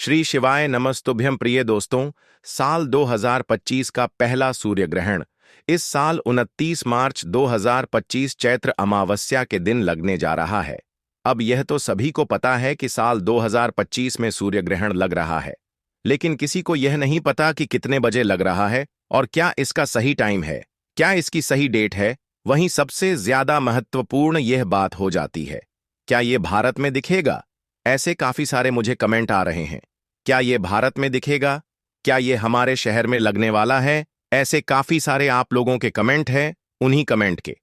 श्री शिवाय नमस्तुभ्यं प्रिय दोस्तों। साल 2025 का पहला सूर्य ग्रहण इस साल 29 मार्च 2025 चैत्र अमावस्या के दिन लगने जा रहा है। अब यह तो सभी को पता है कि साल 2025 में सूर्य ग्रहण लग रहा है, लेकिन किसी को यह नहीं पता कि कितने बजे लग रहा है और क्या इसका सही टाइम है, क्या इसकी सही डेट है। वहीं सबसे ज्यादा महत्वपूर्ण यह बात हो जाती है, क्या ये भारत में दिखेगा? ऐसे काफी सारे मुझे कमेंट आ रहे हैं, क्या ये भारत में दिखेगा, क्या ये हमारे शहर में लगने वाला है? ऐसे काफी सारे आप लोगों के कमेंट हैं। उन्हीं कमेंट के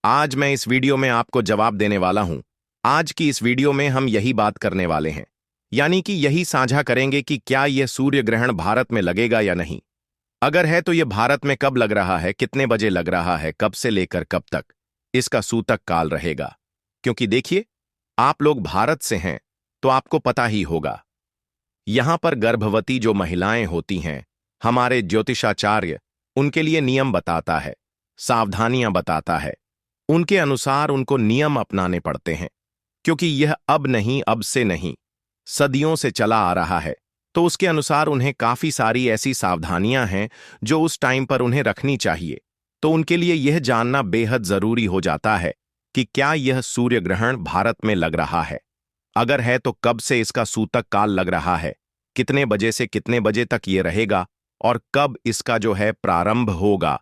आज मैं इस वीडियो में आपको जवाब देने वाला हूं। आज की इस वीडियो में हम यही बात करने वाले हैं, यानी कि यही साझा करेंगे कि क्या यह सूर्य ग्रहण भारत में लगेगा या नहीं। अगर है तो यह भारत में कब लग रहा है, कितने बजे लग रहा है, कब से लेकर कब तक इसका सूतक काल रहेगा। क्योंकि देखिए, आप लोग भारत से हैं तो आपको पता ही होगा, यहां पर गर्भवती जो महिलाएं होती हैं, हमारे ज्योतिषाचार्य उनके लिए नियम बताता है, सावधानियां बताता है। उनके अनुसार उनको नियम अपनाने पड़ते हैं, क्योंकि यह अब नहीं, अब से नहीं, सदियों से चला आ रहा है। तो उसके अनुसार उन्हें काफी सारी ऐसी सावधानियां हैं जो उस टाइम पर उन्हें रखनी चाहिए। तो उनके लिए यह जानना बेहद जरूरी हो जाता है कि क्या यह सूर्य ग्रहण भारत में लग रहा है। अगर है तो कब से इसका सूतक काल लग रहा है, कितने बजे से कितने बजे तक ये रहेगा, और कब इसका जो है प्रारंभ होगा,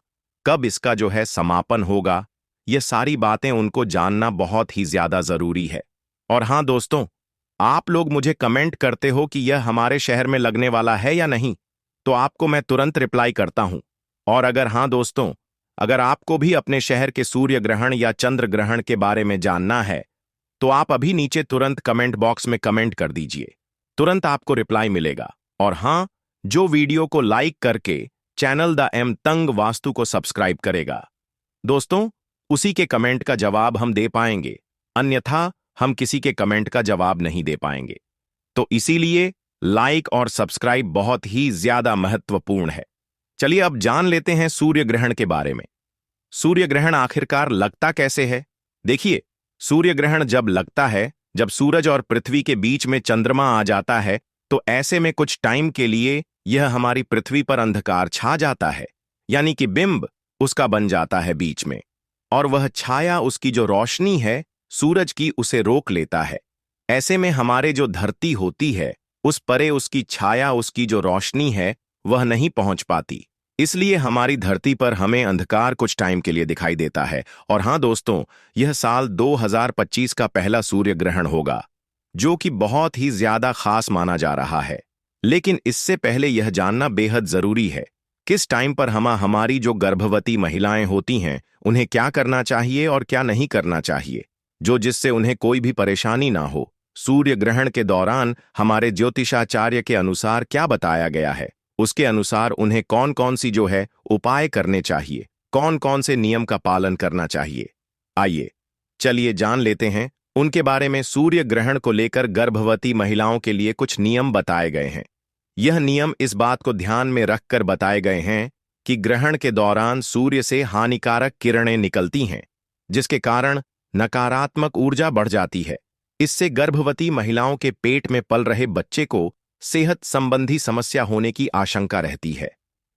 कब इसका जो है समापन होगा। ये सारी बातें उनको जानना बहुत ही ज्यादा जरूरी है। और हाँ दोस्तों, आप लोग मुझे कमेंट करते हो कि यह हमारे शहर में लगने वाला है या नहीं, तो आपको मैं तुरंत रिप्लाई करता हूं। और अगर हाँ दोस्तों, अगर आपको भी अपने शहर के सूर्य ग्रहण या चंद्र ग्रहण के बारे में जानना है, तो आप अभी नीचे तुरंत कमेंट बॉक्स में कमेंट कर दीजिए, तुरंत आपको रिप्लाई मिलेगा। और हां, जो वीडियो को लाइक करके चैनल द एम तंग वास्तु को सब्सक्राइब करेगा दोस्तों, उसी के कमेंट का जवाब हम दे पाएंगे, अन्यथा हम किसी के कमेंट का जवाब नहीं दे पाएंगे। तो इसीलिए लाइक और सब्सक्राइब बहुत ही ज्यादा महत्वपूर्ण है। चलिए अब जान लेते हैं सूर्य ग्रहण के बारे में। सूर्य ग्रहण आखिरकार लगता कैसे है? देखिए, सूर्य ग्रहण जब लगता है, जब सूरज और पृथ्वी के बीच में चंद्रमा आ जाता है, तो ऐसे में कुछ टाइम के लिए यह हमारी पृथ्वी पर अंधकार छा जाता है, यानी कि बिंब उसका बन जाता है बीच में, और वह छाया, उसकी जो रोशनी है सूरज की, उसे रोक लेता है। ऐसे में हमारे जो धरती होती है, उस परे उसकी छाया, उसकी जो रोशनी है वह नहीं पहुंच पाती। इसलिए हमारी धरती पर हमें अंधकार कुछ टाइम के लिए दिखाई देता है। और हां दोस्तों, यह साल 2025 का पहला सूर्य ग्रहण होगा, जो कि बहुत ही ज्यादा खास माना जा रहा है। लेकिन इससे पहले यह जानना बेहद जरूरी है, किस टाइम पर हमारी जो गर्भवती महिलाएं होती हैं उन्हें क्या करना चाहिए और क्या नहीं करना चाहिए, जो जिससे उन्हें कोई भी परेशानी ना हो। सूर्य ग्रहण के दौरान हमारे ज्योतिषाचार्य के अनुसार क्या बताया गया है, उसके अनुसार उन्हें कौन कौन सी जो है उपाय करने चाहिए, कौन कौन से नियम का पालन करना चाहिए। आइए चलिए जान लेते हैं उनके बारे में। सूर्य ग्रहण को लेकर गर्भवती महिलाओं के लिए कुछ नियम बताए गए हैं। यह नियम इस बात को ध्यान में रखकर बताए गए हैं कि ग्रहण के दौरान सूर्य से हानिकारक किरणें निकलती हैं, जिसके कारण नकारात्मक ऊर्जा बढ़ जाती है। इससे गर्भवती महिलाओं के पेट में पल रहे बच्चे को सेहत संबंधी समस्या होने की आशंका रहती है।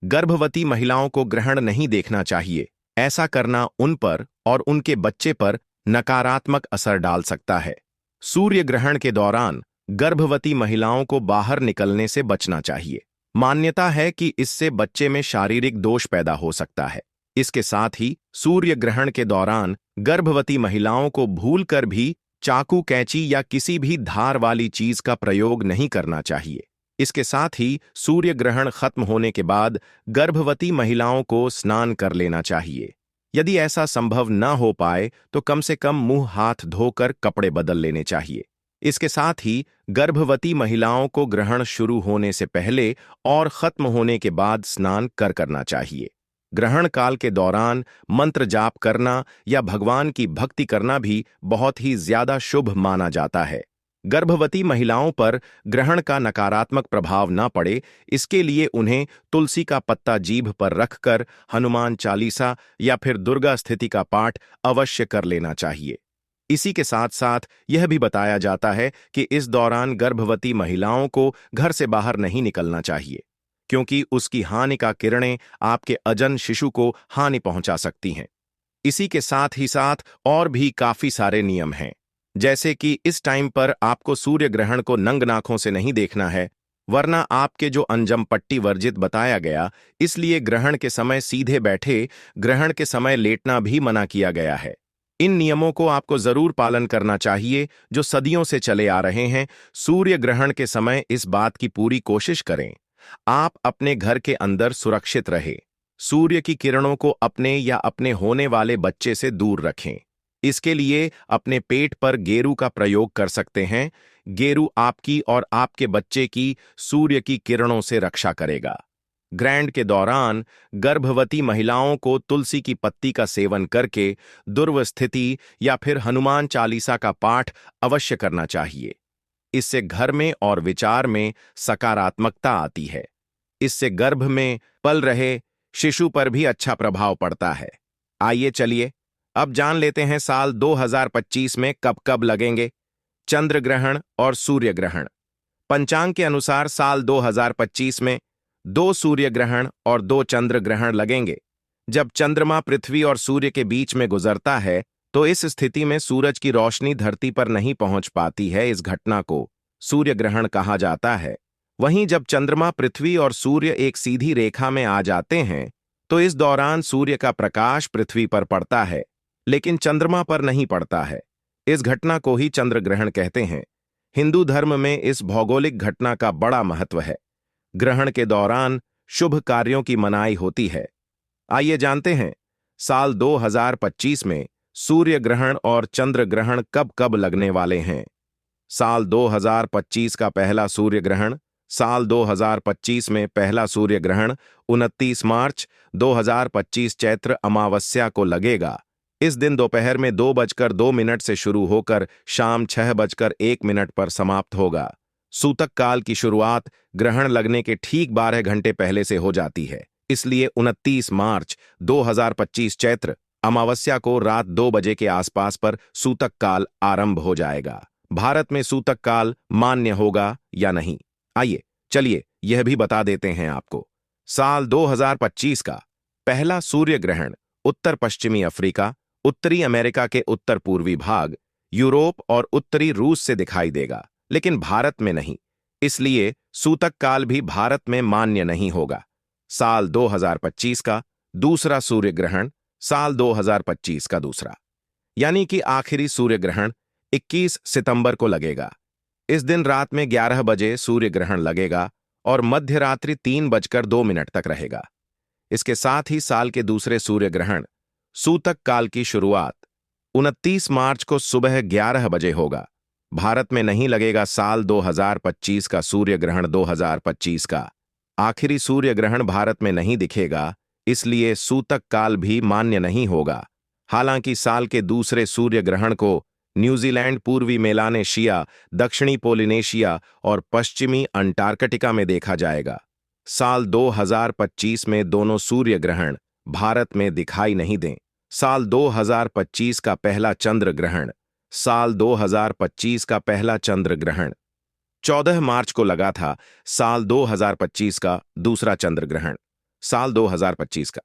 गर्भवती महिलाओं को ग्रहण नहीं देखना चाहिए। ऐसा करना उन पर और उनके बच्चे पर नकारात्मक असर डाल सकता है। सूर्य ग्रहण के दौरान गर्भवती महिलाओं को बाहर निकलने से बचना चाहिए। मान्यता है कि इससे बच्चे में शारीरिक दोष पैदा हो सकता है। इसके साथ ही सूर्य ग्रहण के दौरान गर्भवती महिलाओं को भूलकर भी चाकू, कैंची या किसी भी धार वाली चीज का प्रयोग नहीं करना चाहिए। इसके साथ ही सूर्य ग्रहण खत्म होने के बाद गर्भवती महिलाओं को स्नान कर लेना चाहिए। यदि ऐसा संभव न हो पाए तो कम से कम मुंह हाथ धोकर कपड़े बदल लेने चाहिए। इसके साथ ही गर्भवती महिलाओं को ग्रहण शुरू होने से पहले और खत्म होने के बाद स्नान करना चाहिए। ग्रहण काल के दौरान मंत्र जाप करना या भगवान की भक्ति करना भी बहुत ही ज्यादा शुभ माना जाता है। गर्भवती महिलाओं पर ग्रहण का नकारात्मक प्रभाव न पड़े, इसके लिए उन्हें तुलसी का पत्ता जीभ पर रखकर हनुमान चालीसा या फिर दुर्गा स्थिति का पाठ अवश्य कर लेना चाहिए। इसी के साथ साथ यह भी बताया जाता है कि इस दौरान गर्भवती महिलाओं को घर से बाहर नहीं निकलना चाहिए, क्योंकि उसकी हानि का किरणें आपके अजन शिशु को हानि पहुंचा सकती हैं। इसी के साथ ही साथ और भी काफी सारे नियम हैं, जैसे कि इस टाइम पर आपको सूर्य ग्रहण को नंग नाखों से नहीं देखना है, वरना आपके जो अंजम पट्टी वर्जित बताया गया, इसलिए ग्रहण के समय सीधे बैठे, ग्रहण के समय लेटना भी मना किया गया है। इन नियमों को आपको जरूर पालन करना चाहिए जो सदियों से चले आ रहे हैं। सूर्य ग्रहण के समय इस बात की पूरी कोशिश करें आप अपने घर के अंदर सुरक्षित रहे, सूर्य की किरणों को अपने या अपने होने वाले बच्चे से दूर रखें। इसके लिए अपने पेट पर गेरू का प्रयोग कर सकते हैं। गेरू आपकी और आपके बच्चे की सूर्य की किरणों से रक्षा करेगा। ग्रहण के दौरान गर्भवती महिलाओं को तुलसी की पत्ती का सेवन करके दुर्व स्थिति या फिर हनुमान चालीसा का पाठ अवश्य करना चाहिए। इससे घर में और विचार में सकारात्मकता आती है। इससे गर्भ में पल रहे शिशु पर भी अच्छा प्रभाव पड़ता है। आइए चलिए अब जान लेते हैं साल 2025 में कब कब लगेंगे चंद्र ग्रहण और सूर्य ग्रहण। पंचांग के अनुसार साल 2025 में 2 सूर्य ग्रहण और 2 चंद्र ग्रहण लगेंगे। जब चंद्रमा पृथ्वी और सूर्य के बीच में गुजरता है तो इस स्थिति में सूरज की रोशनी धरती पर नहीं पहुंच पाती है। इस घटना को सूर्य ग्रहण कहा जाता है। वहीं जब चंद्रमा पृथ्वी और सूर्य एक सीधी रेखा में आ जाते हैं तो इस दौरान सूर्य का प्रकाश पृथ्वी पर पड़ता है, लेकिन चंद्रमा पर नहीं पड़ता है। इस घटना को ही चंद्र ग्रहण कहते हैं। हिंदू धर्म में इस भौगोलिक घटना का बड़ा महत्व है। ग्रहण के दौरान शुभ कार्यों की मनाही होती है। आइए जानते हैं साल 2025 में सूर्य ग्रहण और चंद्र ग्रहण कब कब लगने वाले हैं। साल 2025 का पहला सूर्य ग्रहण। साल 2025 में पहला सूर्य ग्रहण 29 मार्च 2025 चैत्र अमावस्या को लगेगा। इस दिन दोपहर में 2:02 से शुरू होकर शाम 6:01 पर समाप्त होगा। सूतक काल की शुरुआत ग्रहण लगने के ठीक 12 घंटे पहले से हो जाती है, इसलिए 29 मार्च 2025 चैत्र अमावस्या को रात 2 बजे के आसपास पर सूतक काल आरंभ हो जाएगा। भारत में सूतक काल मान्य होगा या नहीं, आइए चलिए यह भी बता देते हैं आपको। साल 2025 का पहला सूर्य ग्रहण उत्तर पश्चिमी अफ्रीका, उत्तरी अमेरिका के उत्तर पूर्वी भाग, यूरोप और उत्तरी रूस से दिखाई देगा, लेकिन भारत में नहीं, इसलिए सूतक काल भी भारत में मान्य नहीं होगा। साल 2025 का दूसरा सूर्य ग्रहण साल 2025 का दूसरा, यानी कि आखिरी सूर्य ग्रहण 21 सितंबर को लगेगा। इस दिन रात में 11 बजे सूर्य ग्रहण लगेगा और मध्य रात्रि 3:02 तक रहेगा। इसके साथ ही साल के दूसरे सूर्य ग्रहण सूतक काल की शुरुआत 29 मार्च को सुबह 11 बजे होगा। भारत में नहीं लगेगा। साल 2025 का सूर्य ग्रहण 2025 का आखिरी सूर्य ग्रहण भारत में नहीं दिखेगा, इसलिए सूतक काल भी मान्य नहीं होगा। हालांकि साल के दूसरे सूर्य ग्रहण को न्यूजीलैंड, पूर्वी मेलानेशिया, दक्षिणी पोलिनेशिया और पश्चिमी अंटार्कटिका में देखा जाएगा। साल 2025 में दोनों सूर्य ग्रहण भारत में दिखाई नहीं दें। साल 2025 का पहला चंद्र ग्रहण साल 2025 का पहला चंद्र ग्रहण 14 मार्च को लगा था। साल 2025 का दूसरा चंद्र ग्रहण साल 2025 का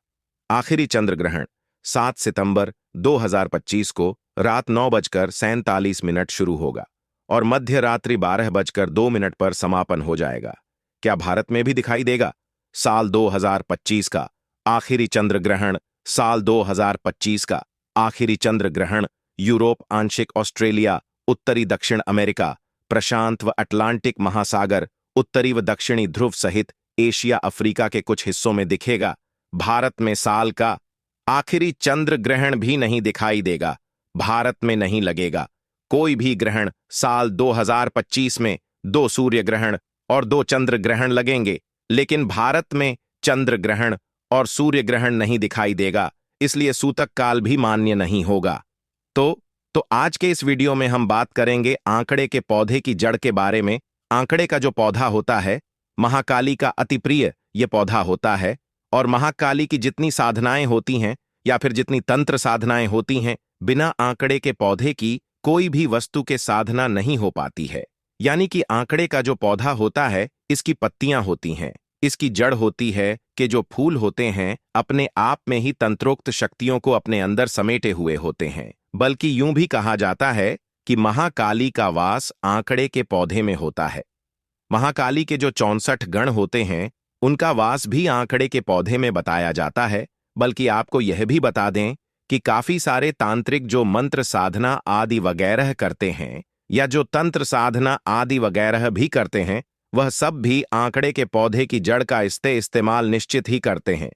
आखिरी चंद्र ग्रहण 7 सितंबर 2025 को रात 9:47 शुरू होगा और मध्य रात्रि 12:02 पर समापन हो जाएगा। क्या भारत में भी दिखाई देगा? साल 2025 का आखिरी चंद्र ग्रहण साल 2025 का आखिरी चंद्र ग्रहण यूरोप, आंशिक ऑस्ट्रेलिया, उत्तरी दक्षिण अमेरिका, प्रशांत व अटलांटिक महासागर, उत्तरी व दक्षिणी ध्रुव सहित एशिया, अफ्रीका के कुछ हिस्सों में दिखेगा। भारत में साल का आखिरी चंद्र ग्रहण भी नहीं दिखाई देगा। भारत में नहीं लगेगा कोई भी ग्रहण। साल 2025 में 2 सूर्य ग्रहण और 2 चंद्र ग्रहण लगेंगे, लेकिन भारत में चंद्र ग्रहण और सूर्य ग्रहण नहीं दिखाई देगा, इसलिए सूतक काल भी मान्य नहीं होगा। तो आज के इस वीडियो में हम बात करेंगे आंकड़े के पौधे की जड़ के बारे में। आंकड़े का जो पौधा होता है, महाकाली का अति प्रिय ये पौधा होता है और महाकाली की जितनी साधनाएं होती हैं या फिर जितनी तंत्र साधनाएं होती हैं, बिना आंकड़े के पौधे की कोई भी वस्तु के साधना नहीं हो पाती है। यानी कि आंकड़े का जो पौधा होता है, इसकी पत्तियां होती हैं, इसकी जड़ होती है कि जो फूल होते हैं अपने आप में ही तंत्रोक्त शक्तियों को अपने अंदर समेटे हुए होते हैं। बल्कि यूं भी कहा जाता है कि महाकाली का वास आंकड़े के पौधे में होता है। महाकाली के जो 64 गण होते हैं उनका वास भी आंकड़े के पौधे में बताया जाता है। बल्कि आपको यह भी बता दें कि काफी सारे तांत्रिक जो मंत्र साधना आदि वगैरह करते हैं या जो तंत्र साधना आदि वगैरह भी करते हैं, वह सब भी आंकड़े के पौधे की जड़ का इस्तेमाल निश्चित ही करते हैं।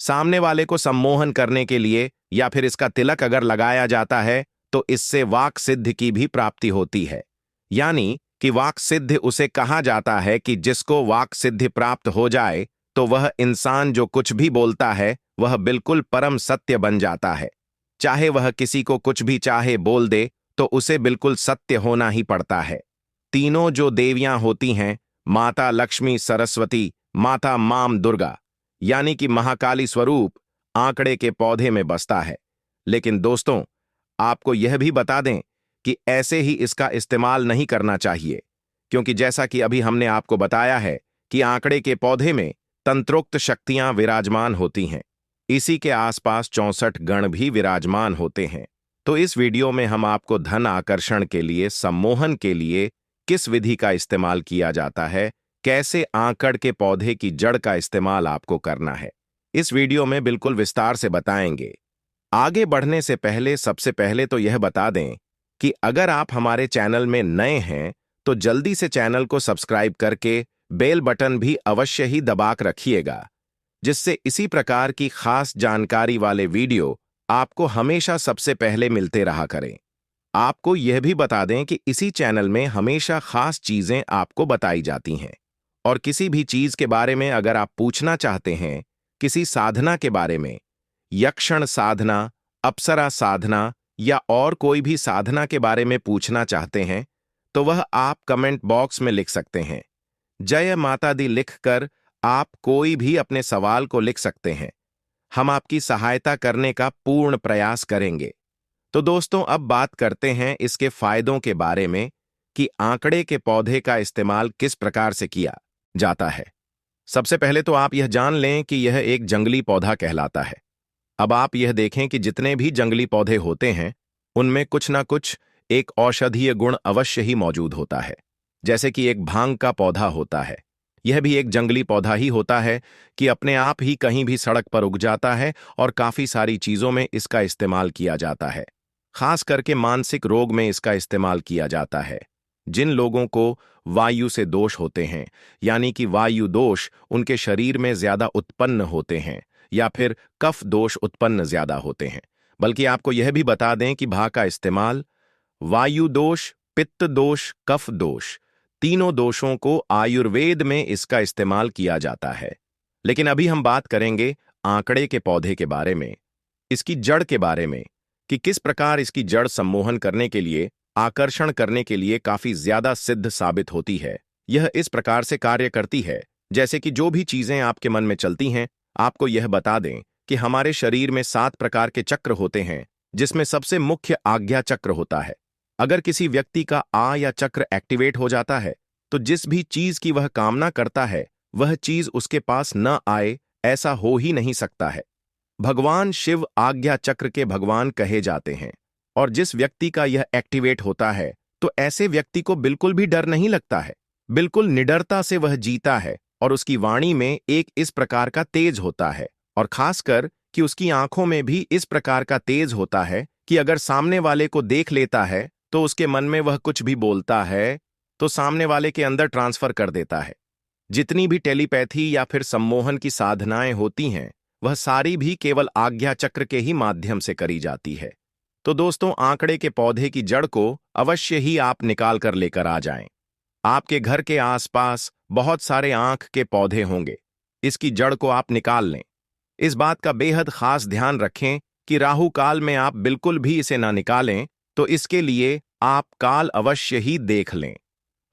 सामने वाले को सम्मोहन करने के लिए या फिर इसका तिलक अगर लगाया जाता है तो इससे वाक सिद्धि की भी प्राप्ति होती है। यानी कि वाक सिद्धि उसे कहा जाता है कि जिसको वाक सिद्धि प्राप्त हो जाए तो वह इंसान जो कुछ भी बोलता है वह बिल्कुल परम सत्य बन जाता है। चाहे वह किसी को कुछ भी चाहे बोल दे तो उसे बिल्कुल सत्य होना ही पड़ता है। तीनों जो देवियां होती हैं, माता लक्ष्मी, सरस्वती, माता माम दुर्गा, यानी कि महाकाली स्वरूप आंकड़े के पौधे में बसता है। लेकिन दोस्तों, आपको यह भी बता दें कि ऐसे ही इसका इस्तेमाल नहीं करना चाहिए, क्योंकि जैसा कि अभी हमने आपको बताया है कि आंकड़े के पौधे में तंत्रोक्त शक्तियां विराजमान होती हैं। इसी के आसपास 64 गण भी विराजमान होते हैं। तो इस वीडियो में हम आपको धन आकर्षण के लिए, सम्मोहन के लिए किस विधि का इस्तेमाल किया जाता है, कैसे आंकड़ के पौधे की जड़ का इस्तेमाल आपको करना है, इस वीडियो में बिल्कुल विस्तार से बताएंगे। आगे बढ़ने से पहले सबसे पहले तो यह बता दें कि अगर आप हमारे चैनल में नए हैं तो जल्दी से चैनल को सब्सक्राइब करके बेल बटन भी अवश्य ही दबाकर रखिएगा, जिससे इसी प्रकार की खास जानकारी वाले वीडियो आपको हमेशा सबसे पहले मिलते रहा करें। आपको यह भी बता दें कि इसी चैनल में हमेशा खास चीजें आपको बताई जाती हैं, और किसी भी चीज के बारे में अगर आप पूछना चाहते हैं, किसी साधना के बारे में, यक्षण साधना, अप्सरा साधना या और कोई भी साधना के बारे में पूछना चाहते हैं, तो वह आप कमेंट बॉक्स में लिख सकते हैं। जय माता दी लिखकर आप कोई भी अपने सवाल को लिख सकते हैं। हम आपकी सहायता करने का पूर्ण प्रयास करेंगे। तो दोस्तों, अब बात करते हैं इसके फायदों के बारे में कि आंकड़े के पौधे का इस्तेमाल किस प्रकार से किया जाता है। सबसे पहले तो आप यह जान लें कि यह एक जंगली पौधा कहलाता है। अब आप यह देखें कि जितने भी जंगली पौधे होते हैं उनमें कुछ ना कुछ एक औषधीय गुण अवश्य ही मौजूद होता है। जैसे कि एक भांग का पौधा होता है, यह भी एक जंगली पौधा ही होता है कि अपने आप ही कहीं भी सड़क पर उग जाता है और काफी सारी चीजों में इसका इस्तेमाल किया जाता है। खास करके मानसिक रोग में इसका इस्तेमाल किया जाता है। जिन लोगों को वायु से दोष होते हैं, यानी कि वायु दोष उनके शरीर में ज्यादा उत्पन्न होते हैं या फिर कफ दोष उत्पन्न ज्यादा होते हैं। बल्कि आपको यह भी बता दें कि भा का इस्तेमाल वायु दोष, पित्त दोष, कफ दोष, तीनों दोषों को आयुर्वेद में इसका इस्तेमाल किया जाता है। लेकिन अभी हम बात करेंगे आंकड़े के पौधे के बारे में, इसकी जड़ के बारे में कि किस प्रकार इसकी जड़ सम्मोहन करने के लिए, आकर्षण करने के लिए काफी ज्यादा सिद्ध साबित होती है। यह इस प्रकार से कार्य करती है जैसे कि जो भी चीजें आपके मन में चलती हैं, आपको यह बता दें कि हमारे शरीर में 7 प्रकार के चक्र होते हैं, जिसमें सबसे मुख्य आज्ञा चक्र होता है। अगर किसी व्यक्ति का आ या चक्र एक्टिवेट हो जाता है तो जिस भी चीज की वह कामना करता है वह चीज उसके पास न आए, ऐसा हो ही नहीं सकता है। भगवान शिव आज्ञा चक्र के भगवान कहे जाते हैं, और जिस व्यक्ति का यह एक्टिवेट होता है तो ऐसे व्यक्ति को बिल्कुल भी डर नहीं लगता है। बिल्कुल निडरता से वह जीता है, और उसकी वाणी में एक इस प्रकार का तेज होता है, और खासकर कि उसकी आंखों में भी इस प्रकार का तेज होता है कि अगर सामने वाले को देख लेता है तो उसके मन में वह कुछ भी बोलता है तो सामने वाले के अंदर ट्रांसफर कर देता है। जितनी भी टेलीपैथी या फिर सम्मोहन की साधनाएं होती हैं वह सारी भी केवल आज्ञा चक्र के ही माध्यम से करी जाती है। तो दोस्तों, आंकड़े के पौधे की जड़ को अवश्य ही आप निकाल कर लेकर आ जाएं। आपके घर के आसपास बहुत सारे आंख के पौधे होंगे, इसकी जड़ को आप निकाल लें। इस बात का बेहद खास ध्यान रखें कि राहु काल में आप बिल्कुल भी इसे ना निकालें, तो इसके लिए आप काल अवश्य ही देख लें।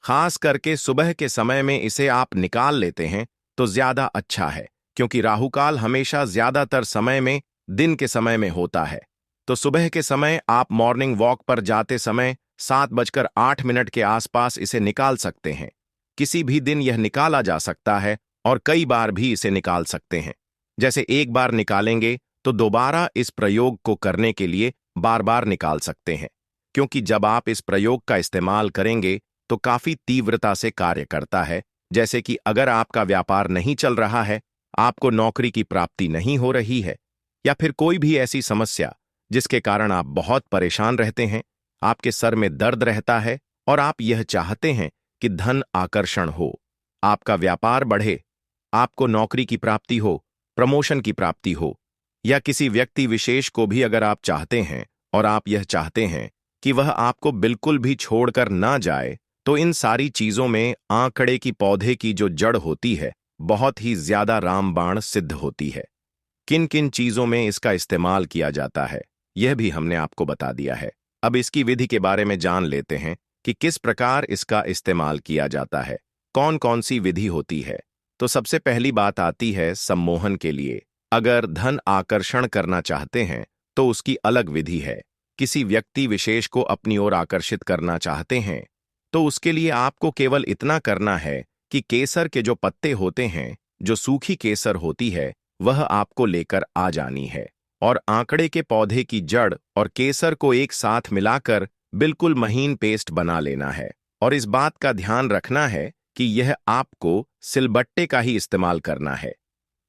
खास करके सुबह के समय में इसे आप निकाल लेते हैं तो ज्यादा अच्छा है, क्योंकि राहु काल हमेशा ज्यादातर समय में दिन के समय में होता है। तो सुबह के समय आप मॉर्निंग वॉक पर जाते समय 7:08 के आसपास इसे निकाल सकते हैं। किसी भी दिन यह निकाला जा सकता है और कई बार भी इसे निकाल सकते हैं। जैसे एक बार निकालेंगे तो दोबारा इस प्रयोग को करने के लिए बार बार निकाल सकते हैं, क्योंकि जब आप इस प्रयोग का इस्तेमाल करेंगे तो काफी तीव्रता से कार्य करता है। जैसे कि अगर आपका व्यापार नहीं चल रहा है, आपको नौकरी की प्राप्ति नहीं हो रही है, या फिर कोई भी ऐसी समस्या जिसके कारण आप बहुत परेशान रहते हैं, आपके सर में दर्द रहता है और आप यह चाहते हैं कि धन आकर्षण हो, आपका व्यापार बढ़े, आपको नौकरी की प्राप्ति हो, प्रमोशन की प्राप्ति हो, या किसी व्यक्ति विशेष को भी अगर आप चाहते हैं और आप यह चाहते हैं कि वह आपको बिल्कुल भी छोड़कर ना जाए, तो इन सारी चीजों में आंकड़े की पौधे की जो जड़ होती है बहुत ही ज्यादा रामबाण सिद्ध होती है। किन किन चीजों में इसका इस्तेमाल किया जाता है यह भी हमने आपको बता दिया है। अब इसकी विधि के बारे में जान लेते हैं कि किस प्रकार इसका इस्तेमाल किया जाता है, कौन कौन सी विधि होती है। तो सबसे पहली बात आती है सम्मोहन के लिए। अगर धन आकर्षण करना चाहते हैं तो उसकी अलग विधि है। किसी व्यक्ति विशेष को अपनी ओर आकर्षित करना चाहते हैं तो उसके लिए आपको केवल इतना करना है कि केसर के जो पत्ते होते हैं, जो सूखी केसर होती है, वह आपको लेकर आ जानी है और आंकड़े के पौधे की जड़ और केसर को एक साथ मिलाकर बिल्कुल महीन पेस्ट बना लेना है। और इस बात का ध्यान रखना है कि यह आपको सिलबट्टे का ही इस्तेमाल करना है,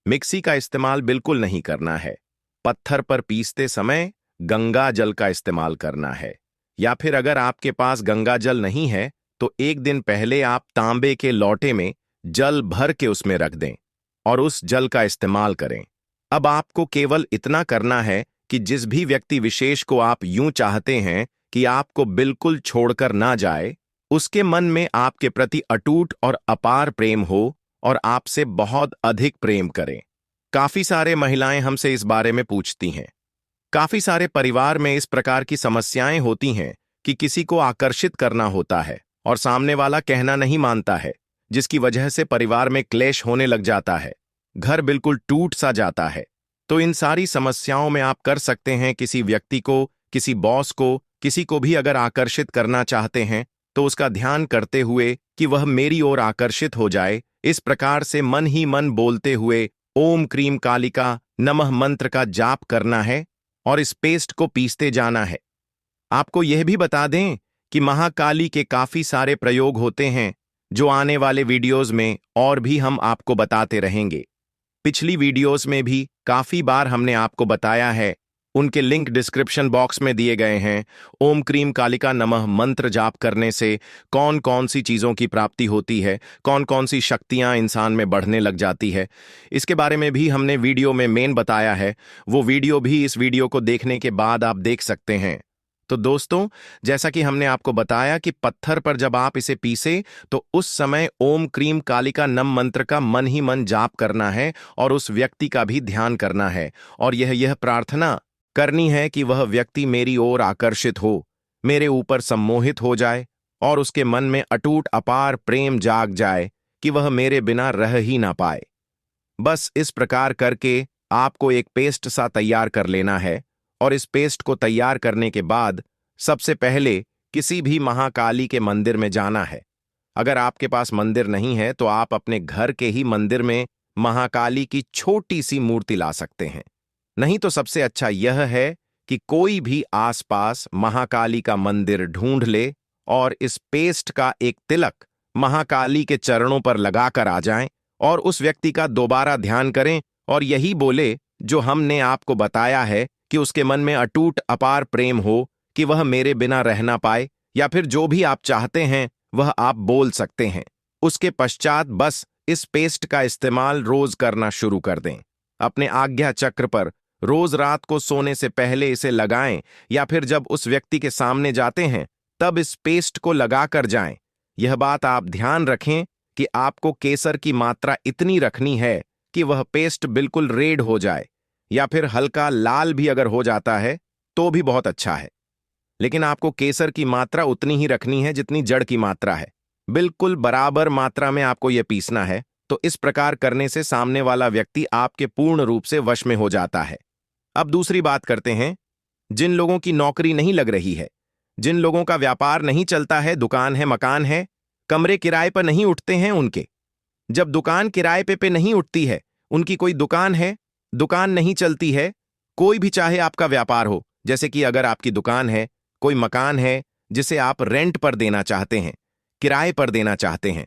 मिक्सी का इस्तेमाल बिल्कुल नहीं करना है। पत्थर पर पीसते समय गंगा जल का इस्तेमाल करना है, या फिर अगर आपके पास गंगा जल नहीं है तो एक दिन पहले आप तांबे के लोटे में जल भर के उसमें रख दें और उस जल का इस्तेमाल करें। अब आपको केवल इतना करना है कि जिस भी व्यक्ति विशेष को आप यूं चाहते हैं कि आपको बिल्कुल छोड़कर ना जाए, उसके मन में आपके प्रति अटूट और अपार प्रेम हो और आपसे बहुत अधिक प्रेम करें। काफी सारे महिलाएं हमसे इस बारे में पूछती हैं। काफी सारे परिवार में इस प्रकार की समस्याएं होती हैं कि किसी को आकर्षित करना होता है और सामने वाला कहना नहीं मानता है, जिसकी वजह से परिवार में क्लेश होने लग जाता है, घर बिल्कुल टूट सा जाता है। तो इन सारी समस्याओं में आप कर सकते हैं किसी व्यक्ति को, किसी बॉस को, किसी को भी अगर आकर्षित करना चाहते हैं तो उसका ध्यान करते हुए कि वह मेरी ओर आकर्षित हो जाए, इस प्रकार से मन ही मन बोलते हुए ओम क्रीम कालिका नमः मंत्र का जाप करना है और इस पेस्ट को पीसते जाना है। आपको यह भी बता दें कि महाकाली के काफी सारे प्रयोग होते हैं जो आने वाले वीडियोस में और भी हम आपको बताते रहेंगे। पिछली वीडियोस में भी काफी बार हमने आपको बताया है, उनके लिंक डिस्क्रिप्शन बॉक्स में दिए गए हैं। ओम क्रीम कालिका नमः मंत्र जाप करने से कौन कौन सी चीजों की प्राप्ति होती है, कौन कौन सी शक्तियां इंसान में बढ़ने लग जाती है, इसके बारे में भी हमने वीडियो में मेन बताया है। वो वीडियो भी इस वीडियो को देखने के बाद आप देख सकते हैं। तो दोस्तों, जैसा कि हमने आपको बताया कि पत्थर पर जब आप इसे पीसे तो उस समय ओम क्रीम कालिका नम मंत्र का मन ही मन जाप करना है और उस व्यक्ति का भी ध्यान करना है और यह प्रार्थना करनी है कि वह व्यक्ति मेरी ओर आकर्षित हो, मेरे ऊपर सम्मोहित हो जाए और उसके मन में अटूट अपार प्रेम जाग जाए कि वह मेरे बिना रह ही ना पाए। बस इस प्रकार करके आपको एक पेस्ट सा तैयार कर लेना है और इस पेस्ट को तैयार करने के बाद सबसे पहले किसी भी महाकाली के मंदिर में जाना है। अगर आपके पास मंदिर नहीं है तो आप अपने घर के ही मंदिर में महाकाली की छोटी सी मूर्ति ला सकते हैं। नहीं तो सबसे अच्छा यह है कि कोई भी आसपास महाकाली का मंदिर ढूंढ ले और इस पेस्ट का एक तिलक महाकाली के चरणों पर लगाकर आ जाएं और उस व्यक्ति का दोबारा ध्यान करें और यही बोले जो हमने आपको बताया है कि उसके मन में अटूट अपार प्रेम हो कि वह मेरे बिना रह ना पाए, या फिर जो भी आप चाहते हैं वह आप बोल सकते हैं। उसके पश्चात बस इस पेस्ट का इस्तेमाल रोज करना शुरू कर दें। अपने आज्ञा चक्र पर रोज रात को सोने से पहले इसे लगाएं, या फिर जब उस व्यक्ति के सामने जाते हैं तब इस पेस्ट को लगाकर जाएं। यह बात आप ध्यान रखें कि आपको केसर की मात्रा इतनी रखनी है कि वह पेस्ट बिल्कुल रेड हो जाए, या फिर हल्का लाल भी अगर हो जाता है तो भी बहुत अच्छा है, लेकिन आपको केसर की मात्रा उतनी ही रखनी है जितनी जड़ की मात्रा है। बिल्कुल बराबर मात्रा में आपको यह पीसना है। तो इस प्रकार करने से सामने वाला व्यक्ति आपके पूर्ण रूप से वश में हो जाता है। अब दूसरी बात करते हैं जिन लोगों की नौकरी नहीं लग रही है, जिन लोगों का व्यापार नहीं चलता है, दुकान है, मकान है, कमरे किराए पर नहीं उठते हैं उनके। जब दुकान किराए पे नहीं उठती है, उनकी कोई दुकान है, दुकान नहीं चलती है, कोई भी चाहे आपका व्यापार हो, जैसे कि अगर आपकी दुकान है, कोई मकान है जिसे आप रेंट पर देना चाहते हैं, किराए पर देना चाहते हैं,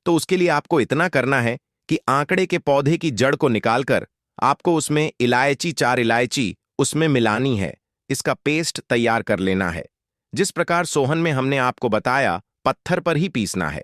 तो उसके लिए आपको इतना करना है कि आंकड़े के पौधे की जड़ को निकालकर आपको उसमें इलायची, 4 इलायची उसमें मिलानी है, इसका पेस्ट तैयार कर लेना है। जिस प्रकार सोहन में हमने आपको बताया, पत्थर पर ही पीसना है।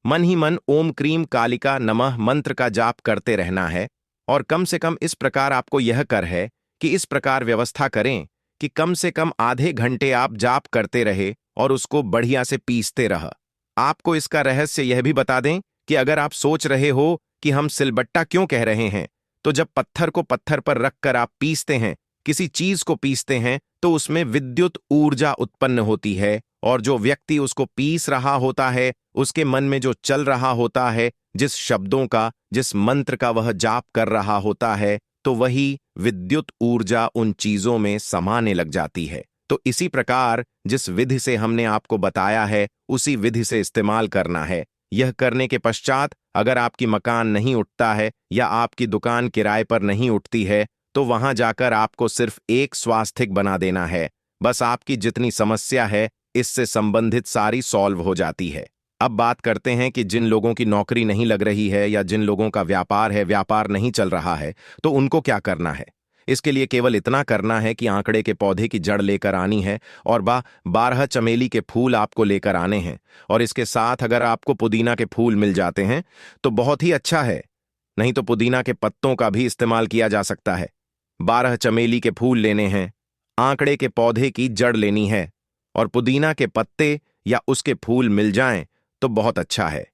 मन ही मन ओम क्रीम कालिका नमः मंत्र का जाप करते रहना है, और कम से कम इस प्रकार आपको यह कर है कि इस प्रकार व्यवस्था करें कि कम से कम आधे घंटे आप जाप करते रहे और उसको बढ़िया से पीसते रह। आपको इसका रहस्य यह भी बता दें कि अगर आप सोच रहे हो कि हम सिलबट्टा क्यों कह रहे हैं, तो जब पत्थर को पत्थर पर रखकर आप पीसते हैं, किसी चीज को पीसते हैं, तो उसमें विद्युत ऊर्जा उत्पन्न होती है, और जो व्यक्ति उसको पीस रहा होता है, उसके मन में जो चल रहा होता है, जिस शब्दों का, जिस मंत्र का वह जाप कर रहा होता है, तो वही विद्युत ऊर्जा उन चीजों में समाने लग जाती है। तो इसी प्रकार जिस विधि से हमने आपको बताया है, उसी विधि से इस्तेमाल करना है। यह करने के पश्चात अगर आपकी मकान नहीं उठता है या आपकी दुकान किराए पर नहीं उठती है, तो वहां जाकर आपको सिर्फ एक स्वास्थिक बना देना है। बस आपकी जितनी समस्या है, इससे संबंधित सारी सॉल्व हो जाती है। अब बात करते हैं कि जिन लोगों की नौकरी नहीं लग रही है या जिन लोगों का व्यापार है, व्यापार नहीं चल रहा है, तो उनको क्या करना है। इसके लिए केवल इतना करना है कि आंकड़े के पौधे की जड़ लेकर आनी है और 12 चमेली के फूल आपको लेकर आने हैं, और इसके साथ अगर आपको पुदीना के फूल मिल जाते हैं तो बहुत ही अच्छा है, नहीं तो पुदीना के पत्तों का भी इस्तेमाल किया जा सकता है। 12 चमेली के फूल लेने हैं, आंकड़े के पौधे की जड़ लेनी है, और पुदीना के पत्ते या उसके फूल मिल जाएं तो बहुत अच्छा है।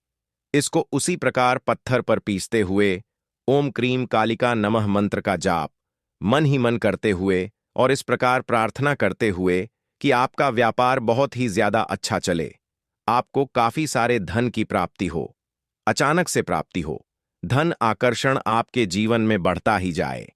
इसको उसी प्रकार पत्थर पर पीसते हुए ओम क्रीम कालिका नमः मंत्र का जाप मन ही मन करते हुए और इस प्रकार प्रार्थना करते हुए कि आपका व्यापार बहुत ही ज्यादा अच्छा चले, आपको काफी सारे धन की प्राप्ति हो, अचानक से प्राप्ति हो, धन आकर्षण आपके जीवन में बढ़ता ही जाए।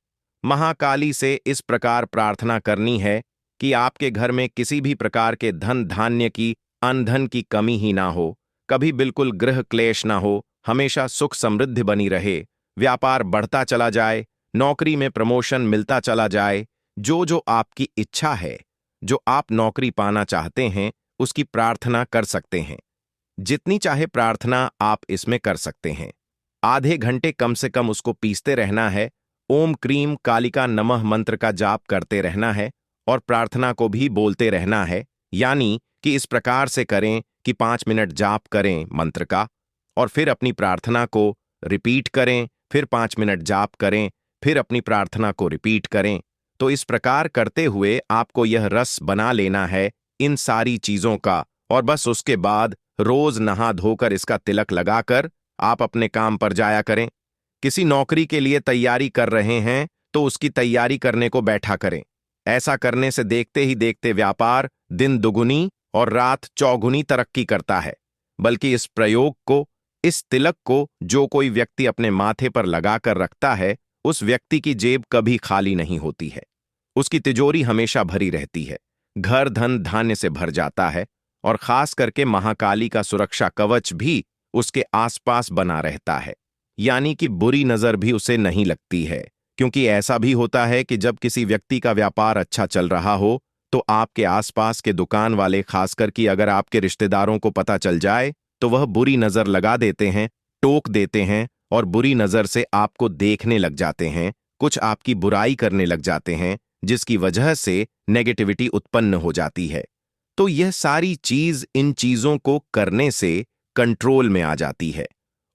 महाकाली से इस प्रकार प्रार्थना करनी है कि आपके घर में किसी भी प्रकार के धन धान्य की, अन्न धन की कमी ही ना हो, कभी बिल्कुल गृह क्लेश ना हो, हमेशा सुख समृद्धि बनी रहे, व्यापार बढ़ता चला जाए, नौकरी में प्रमोशन मिलता चला जाए। जो जो आपकी इच्छा है, जो आप नौकरी पाना चाहते हैं, उसकी प्रार्थना कर सकते हैं। जितनी चाहे प्रार्थना आप इसमें कर सकते हैं। आधे घंटे कम से कम उसको पीसते रहना है, ओम क्रीम कालिका नमः मंत्र का जाप करते रहना है और प्रार्थना को भी बोलते रहना है। यानी कि इस प्रकार से करें कि 5 मिनट जाप करें मंत्र का और फिर अपनी प्रार्थना को रिपीट करें, फिर 5 मिनट जाप करें, फिर अपनी प्रार्थना को रिपीट करें। तो इस प्रकार करते हुए आपको यह रस बना लेना है इन सारी चीजों का, और बस उसके बाद रोज नहा धोकर इसका तिलक लगाकर आप अपने काम पर जाया करें। किसी नौकरी के लिए तैयारी कर रहे हैं तो उसकी तैयारी करने को बैठा करें। ऐसा करने से देखते ही देखते व्यापार दिन दुगुनी और रात चौगुनी तरक्की करता है। बल्कि इस प्रयोग को, इस तिलक को जो कोई व्यक्ति अपने माथे पर लगाकर रखता है, उस व्यक्ति की जेब कभी खाली नहीं होती है, उसकी तिजोरी हमेशा भरी रहती है, घर धन धान्य से भर जाता है, और खास करके महाकाली का सुरक्षा कवच भी उसके आसपास बना रहता है। यानी कि बुरी नजर भी उसे नहीं लगती है। क्योंकि ऐसा भी होता है कि जब किसी व्यक्ति का व्यापार अच्छा चल रहा हो तो आपके आसपास के दुकान वाले, खासकर कि अगर आपके रिश्तेदारों को पता चल जाए, तो वह बुरी नजर लगा देते हैं, टोक देते हैं और बुरी नजर से आपको देखने लग जाते हैं, कुछ आपकी बुराई करने लग जाते हैं, जिसकी वजह से नेगेटिविटी उत्पन्न हो जाती है। तो यह सारी चीज इन चीजों को करने से कंट्रोल में आ जाती है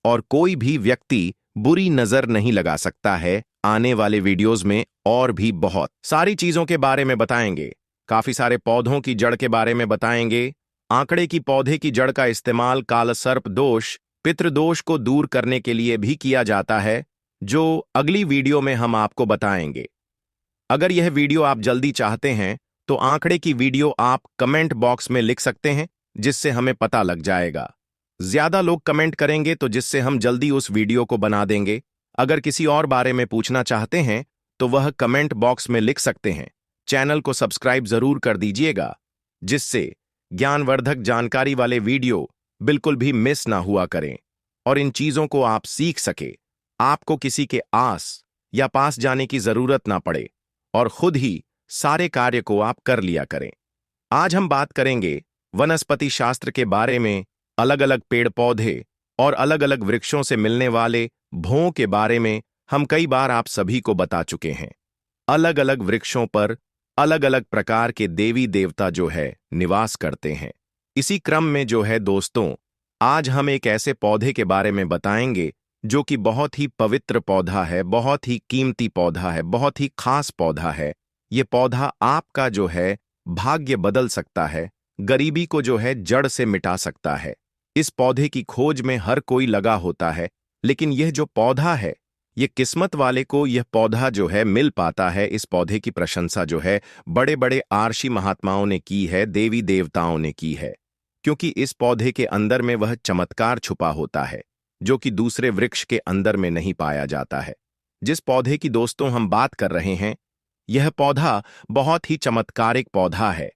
और कोई भी व्यक्ति बुरी नजर नहीं लगा सकता है। आने वाले वीडियोस में और भी बहुत सारी चीजों के बारे में बताएंगे, काफी सारे पौधों की जड़ के बारे में बताएंगे। आंकड़े की पौधे की जड़ का इस्तेमाल कालसर्प दोष, पितृदोष को दूर करने के लिए भी किया जाता है, जो अगली वीडियो में हम आपको बताएंगे। अगर यह वीडियो आप जल्दी चाहते हैं तो आंकड़े की वीडियो आप कमेंट बॉक्स में लिख सकते हैं, जिससे हमें पता लग जाएगा। ज्यादा लोग कमेंट करेंगे तो जिससे हम जल्दी उस वीडियो को बना देंगे। अगर किसी और बारे में पूछना चाहते हैं तो वह कमेंट बॉक्स में लिख सकते हैं, चैनल को सब्सक्राइब जरूर कर दीजिएगा, जिससे ज्ञानवर्धक जानकारी वाले वीडियो बिल्कुल भी मिस ना हुआ करें और इन चीजों को आप सीख सके। आपको किसी के आस या पास जाने की जरूरत ना पड़े और खुद ही सारे कार्य को आप कर लिया करें। आज हम बात करेंगे वनस्पति शास्त्र के बारे में। अलग अलग पेड़ पौधे और अलग अलग वृक्षों से मिलने वाले भों के बारे में हम कई बार आप सभी को बता चुके हैं। अलग अलग वृक्षों पर अलग अलग प्रकार के देवी देवता जो है निवास करते हैं। इसी क्रम में जो है दोस्तों, आज हम एक ऐसे पौधे के बारे में बताएंगे जो कि बहुत ही पवित्र पौधा है, बहुत ही कीमती पौधा है, बहुत ही खास पौधा है। ये पौधा आपका जो है भाग्य बदल सकता है, गरीबी को जो है जड़ से मिटा सकता है। इस पौधे की खोज में हर कोई लगा होता है, लेकिन यह जो पौधा है, ये किस्मत वाले को यह पौधा जो है मिल पाता है। इस पौधे की प्रशंसा जो है बड़े बड़े आर्षी महात्माओं ने की है, देवी देवताओं ने की है, क्योंकि इस पौधे के अंदर में वह चमत्कार छुपा होता है जो कि दूसरे वृक्ष के अंदर में नहीं पाया जाता है। जिस पौधे की दोस्तों हम बात कर रहे हैं, यह पौधा बहुत ही चमत्कारिक पौधा है।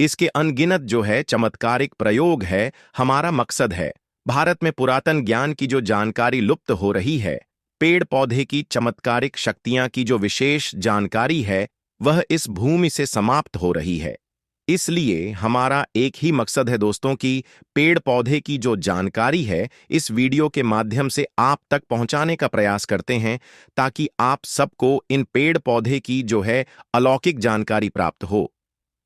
इसके अनगिनत जो है चमत्कारिक प्रयोग है। हमारा मकसद है भारत में पुरातन ज्ञान की जो जानकारी लुप्त हो रही है, पेड़ पौधे की चमत्कारिक शक्तियां की जो विशेष जानकारी है, वह इस भूमि से समाप्त हो रही है। इसलिए हमारा एक ही मकसद है दोस्तों कि पेड़ पौधे की जो जानकारी है इस वीडियो के माध्यम से आप तक पहुंचाने का प्रयास करते हैं, ताकि आप सबको इन पेड़ पौधे की जो है अलौकिक जानकारी प्राप्त हो।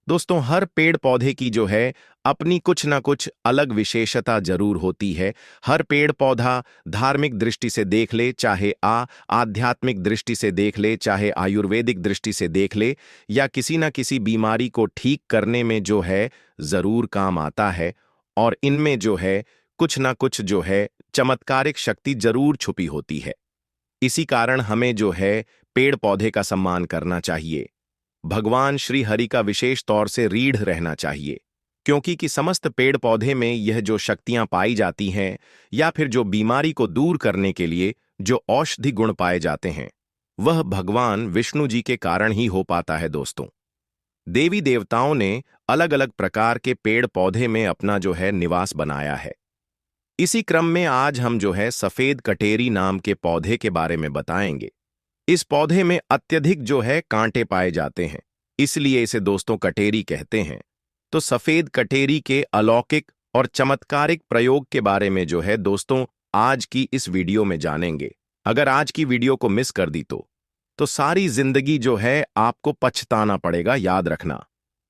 दोस्तों, हर पेड़ पौधे की जो है अपनी कुछ ना कुछ अलग विशेषता जरूर होती है। हर पेड़ पौधा धार्मिक दृष्टि से देख ले, चाहे आध्यात्मिक दृष्टि से देख ले, चाहे आयुर्वेदिक दृष्टि से देख ले, या किसी ना किसी बीमारी को ठीक करने में जो है जरूर काम आता है। और इनमें जो है कुछ ना कुछ जो है चमत्कारिक शक्ति जरूर छुपी होती है। इसी कारण हमें जो है पेड़ पौधे का सम्मान करना चाहिए। भगवान श्री हरि का विशेष तौर से रीढ़ रहना चाहिए, क्योंकि कि समस्त पेड़ पौधे में यह जो शक्तियां पाई जाती हैं, या फिर जो बीमारी को दूर करने के लिए जो औषधि गुण पाए जाते हैं, वह भगवान विष्णु जी के कारण ही हो पाता है। दोस्तों, देवी देवताओं ने अलग अलग प्रकार के पेड़ पौधे में अपना जो है निवास बनाया है। इसी क्रम में आज हम जो है सफेद कटेरी नाम के पौधे के बारे में बताएंगे। इस पौधे में अत्यधिक जो है कांटे पाए जाते हैं, इसलिए इसे दोस्तों कटेरी कहते हैं। तो सफेद कटेरी के अलौकिक और चमत्कारिक प्रयोग के बारे में जो है दोस्तों आज की इस वीडियो में जानेंगे। अगर आज की वीडियो को मिस कर दी तो सारी जिंदगी जो है आपको पछताना पड़ेगा। याद रखना,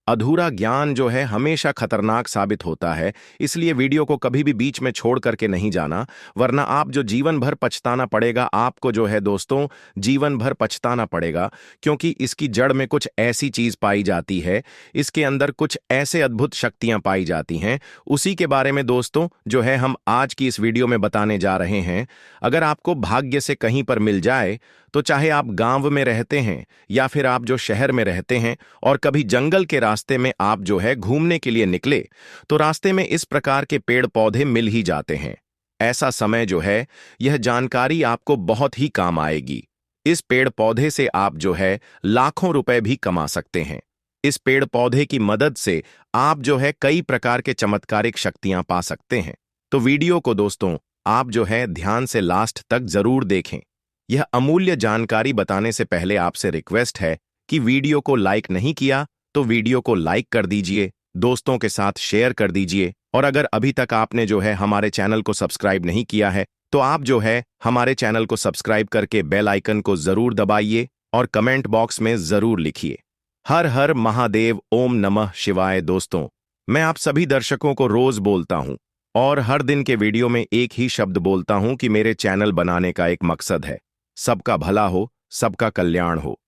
अधूरा ज्ञान जो है हमेशा खतरनाक साबित होता है, इसलिए वीडियो को कभी भी बीच में छोड़ करके नहीं जाना, वरना आप जो जीवन भर पछताना पड़ेगा। आपको जो है दोस्तों जीवन भर पछताना पड़ेगा, क्योंकि इसकी जड़ में कुछ ऐसी चीज पाई जाती है, इसके अंदर कुछ ऐसे अद्भुत शक्तियां पाई जाती हैं। उसी के बारे में दोस्तों जो है हम आज की इस वीडियो में बताने जा रहे हैं। अगर आपको भाग्य से कहीं पर मिल जाए, तो चाहे आप गांव में रहते हैं या फिर आप जो शहर में रहते हैं, और कभी जंगल के रास्ते में आप जो है घूमने के लिए निकले, तो रास्ते में इस प्रकार के पेड़ पौधे मिल ही जाते हैं। ऐसा समय जो है यह जानकारी आपको बहुत ही काम आएगी। इस पेड़ पौधे से आप जो है लाखों रुपए भी कमा सकते हैं। इस पेड़ पौधे की मदद से आप जो है कई प्रकार के चमत्कारिक शक्तियां पा सकते हैं। तो वीडियो को दोस्तों आप जो है ध्यान से लास्ट तक जरूर देखें। यह अमूल्य जानकारी बताने से पहले आपसे रिक्वेस्ट है कि वीडियो को लाइक नहीं किया तो वीडियो को लाइक कर दीजिए, दोस्तों के साथ शेयर कर दीजिए, और अगर अभी तक आपने जो है हमारे चैनल को सब्सक्राइब नहीं किया है तो आप जो है हमारे चैनल को सब्सक्राइब करके बेल आइकन को जरूर दबाइए और कमेंट बॉक्स में जरूर लिखिए हर हर महादेव, ओम नमः शिवाय। दोस्तों, मैं आप सभी दर्शकों को रोज बोलता हूं और हर दिन के वीडियो में एक ही शब्द बोलता हूं कि मेरे चैनल बनाने का एक मकसद है, सबका भला हो, सबका कल्याण हो।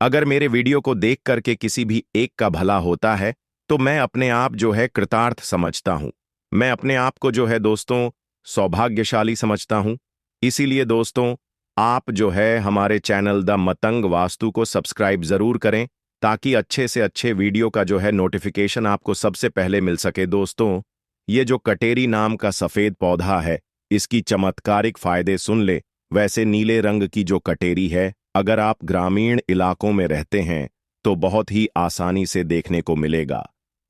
अगर मेरे वीडियो को देख करके किसी भी एक का भला होता है तो मैं अपने आप जो है कृतार्थ समझता हूं। मैं अपने आप को जो है दोस्तों सौभाग्यशाली समझता हूं। इसीलिए दोस्तों आप जो है हमारे चैनल द मतंग वास्तु को सब्सक्राइब जरूर करें, ताकि अच्छे से अच्छे वीडियो का जो है नोटिफिकेशन आपको सबसे पहले मिल सके। दोस्तों, ये जो कटेरी नाम का सफेद पौधा है, इसकी चमत्कारिक फायदे सुन ले। वैसे नीले रंग की जो कटेरी है, अगर आप ग्रामीण इलाकों में रहते हैं तो बहुत ही आसानी से देखने को मिलेगा,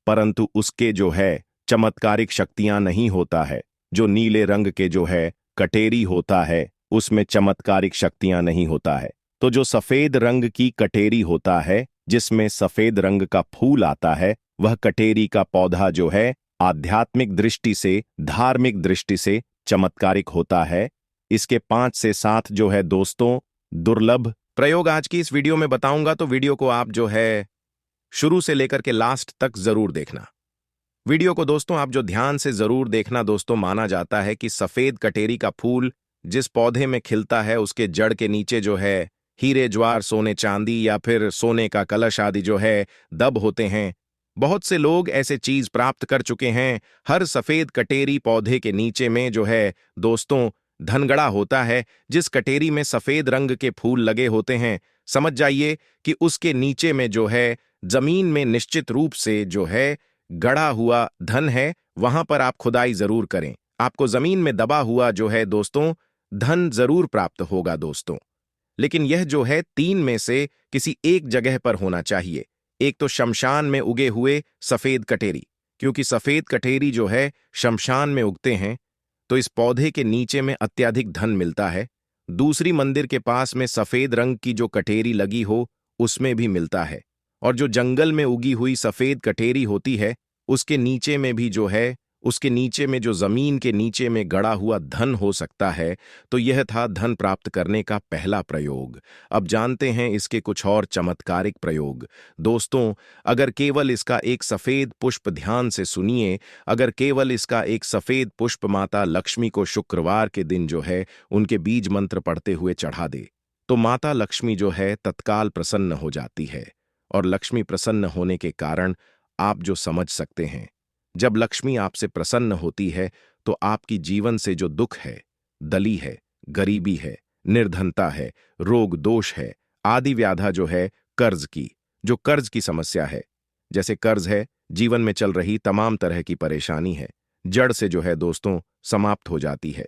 परंतु उसके जो है चमत्कारिक शक्तियां नहीं होता है। जो नीले रंग के जो है कटेरी होता है, उसमें चमत्कारिक शक्तियां नहीं होता है। तो जो सफेद रंग की कटेरी होता है, जिसमें सफेद रंग का फूल आता है, वह कटेरी का पौधा जो है आध्यात्मिक दृष्टि से, धार्मिक दृष्टि से चमत्कारिक होता है। इसके 5 से 7 जो है दोस्तों दुर्लभ प्रयोग आज की इस वीडियो में बताऊंगा, तो वीडियो को आप जो है शुरू से लेकर के लास्ट तक जरूर देखना। वीडियो को दोस्तों आप जो ध्यान से जरूर देखना दोस्तों। माना जाता है कि सफेद कटेरी का फूल जिस पौधे में खिलता है, उसके जड़ के नीचे जो है हीरे ज्वार, सोने चांदी या फिर सोने का कलश आदि जो है दब होते हैं। बहुत से लोग ऐसे चीज प्राप्त कर चुके हैं। हर सफेद कटेरी पौधे के नीचे में जो है दोस्तों धनगड़ा होता है। जिस कटेरी में सफेद रंग के फूल लगे होते हैं, समझ जाइए कि उसके नीचे में जो है जमीन में निश्चित रूप से जो है गड़ा हुआ धन है। वहां पर आप खुदाई जरूर करें, आपको जमीन में दबा हुआ जो है दोस्तों धन जरूर प्राप्त होगा दोस्तों। लेकिन यह जो है 3 में से किसी एक जगह पर होना चाहिए। एक तो शमशान में उगे हुए सफेद कटेरी, क्योंकि सफेद कटेरी जो है शमशान में उगते हैं, तो इस पौधे के नीचे में अत्यधिक धन मिलता है। दूसरी मंदिर के पास में सफेद रंग की जो कटेरी लगी हो, उसमें भी मिलता है। और जो जंगल में उगी हुई सफेद कटेरी होती है, उसके नीचे में भी जो है, उसके नीचे में जो जमीन के नीचे में गड़ा हुआ धन हो सकता है। तो यह था धन प्राप्त करने का पहला प्रयोग। अब जानते हैं इसके कुछ और चमत्कारिक प्रयोग। दोस्तों, अगर केवल इसका एक सफेद पुष्प ध्यान से सुनिए, अगर केवल इसका एक सफेद पुष्प माता लक्ष्मी को शुक्रवार के दिन जो है उनके बीज मंत्र पढ़ते हुए चढ़ा दे, तो माता लक्ष्मी जो है तत्काल प्रसन्न हो जाती है। और लक्ष्मी प्रसन्न होने के कारण आप जो समझ सकते हैं, जब लक्ष्मी आपसे प्रसन्न होती है तो आपकी जीवन से जो दुख है, दली है, गरीबी है, निर्धनता है, रोग दोष है, आदि व्याधा जो है, कर्ज की समस्या है, जैसे कर्ज है, जीवन में चल रही तमाम तरह की परेशानी है, जड़ से जो है दोस्तों समाप्त हो जाती है।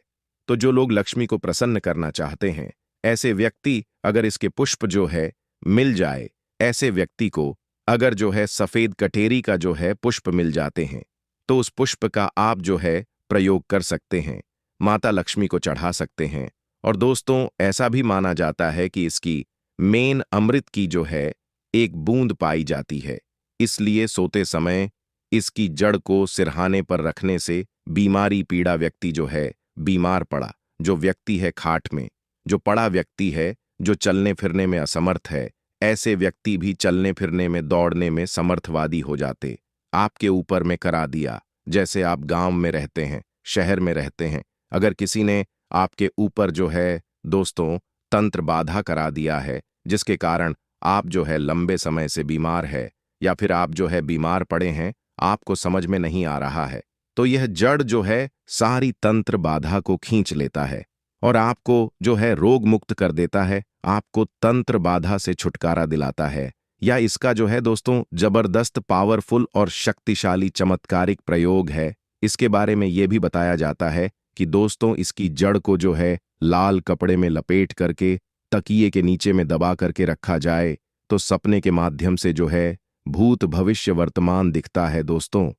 तो जो लोग लक्ष्मी को प्रसन्न करना चाहते हैं, ऐसे व्यक्ति अगर इसके पुष्प जो है मिल जाए, ऐसे व्यक्ति को अगर जो है सफेद कटेरी का जो है पुष्प मिल जाते हैं, तो उस पुष्प का आप जो है प्रयोग कर सकते हैं, माता लक्ष्मी को चढ़ा सकते हैं। और दोस्तों ऐसा भी माना जाता है कि इसकी मेन अमृत की जो है एक बूंद पाई जाती है। इसलिए सोते समय इसकी जड़ को सिरहाने पर रखने से बीमारी पीड़ा व्यक्ति जो है बीमार पड़ा, जो व्यक्ति है खाट में, जो पड़ा व्यक्ति है, जो चलने फिरने में असमर्थ है, ऐसे व्यक्ति भी चलने फिरने में, दौड़ने में समर्थवादी हो जाते। आपके ऊपर में करा दिया, जैसे आप गांव में रहते हैं, शहर में रहते हैं, अगर किसी ने आपके ऊपर जो है दोस्तों तंत्र बाधा करा दिया है, जिसके कारण आप जो है लंबे समय से बीमार है, या फिर आप जो है बीमार पड़े हैं, आपको समझ में नहीं आ रहा है, तो यह जड़ जो है सारी तंत्र बाधा को खींच लेता है और आपको जो है रोग मुक्त कर देता है, आपको तंत्र बाधा से छुटकारा दिलाता है। या इसका जो है दोस्तों जबरदस्त पावरफुल और शक्तिशाली चमत्कारिक प्रयोग है। इसके बारे में यह भी बताया जाता है कि दोस्तों इसकी जड़ को जो है लाल कपड़े में लपेट करके तकिए के नीचे में दबा करके रखा जाए, तो सपने के माध्यम से जो है भूत भविष्य वर्तमान दिखता है। दोस्तों